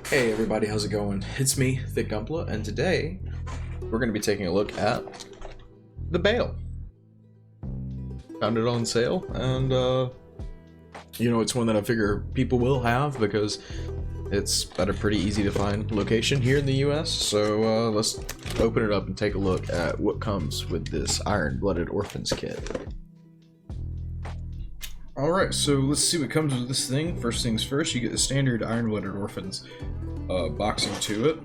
Hey everybody, how's it going? It's me, Thick Gumpla, and today we're going to be taking a look at the Bael. Found it on sale, and it's one that I figure people will have because it's at a pretty easy to find location here in the US. So let's open it up and take a look at what comes with this Iron-Blooded Orphans kit. Alright, so let's see what comes with this thing. First things first, you get the standard Iron-Blooded Orphans boxing to it.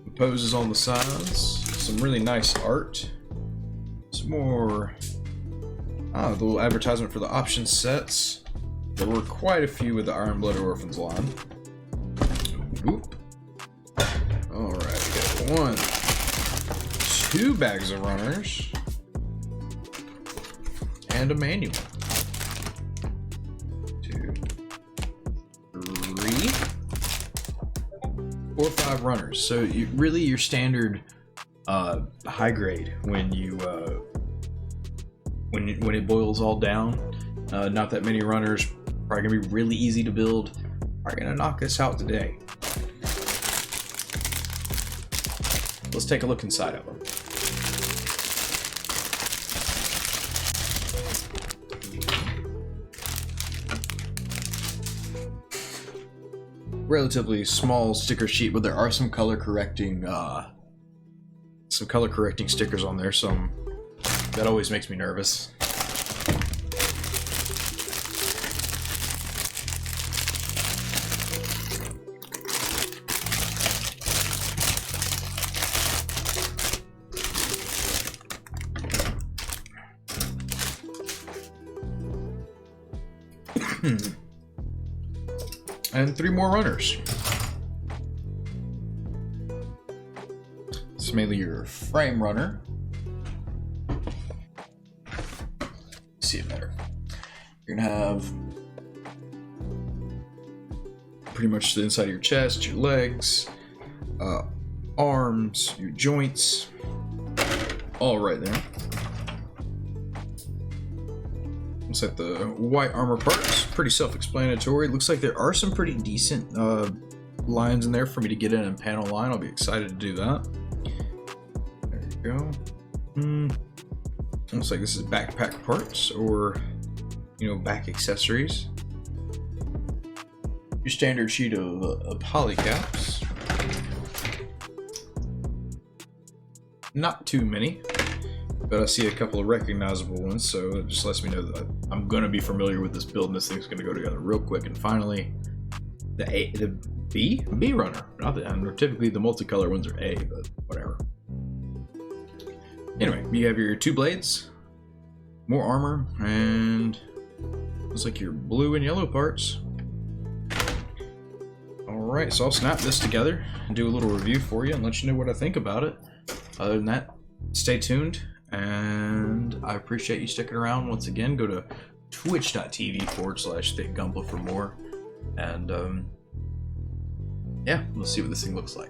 The poses on the sides, some really nice art. Some more the little advertisement for the option sets. There were quite a few with the Iron-Blooded Orphans line. Oop. Alright, we got 2 bags of runners and a manual. 2, 3, 4, 5 runners. So really your standard high grade when you when it boils all down. Not that many runners, probably gonna be really easy to build. Are gonna knock this out today. Let's take a look inside of them. Relatively small sticker sheet, but there are some color correcting stickers on there. Some that always makes me nervous. And 3 more runners. It's mainly your frame runner. See it better. You're gonna have pretty much the inside of your chest, your legs, arms, your joints, all right there. Looks like the white armor parts, pretty self-explanatory. Looks like there are some pretty decent lines in there for me to get in and panel line. I'll be excited to do that. There you go. Looks like this is backpack parts or, back accessories. Your standard sheet of polycaps. Not too many, but I see a couple of recognizable ones, so it just lets me know that I'm going to be familiar with this build and this thing's going to go together real quick. And finally, the B runner. Not the, typically the multicolor ones are A, but whatever. Anyway, you have your 2 blades, more armor, and looks like your blue and yellow parts. Alright, so I'll snap this together and do a little review for you and let you know what I think about it. Other than that, stay tuned, and I appreciate you sticking around. Once again, go to twitch.tv/thickgumpla for more, and yeah, let's see what this thing looks like.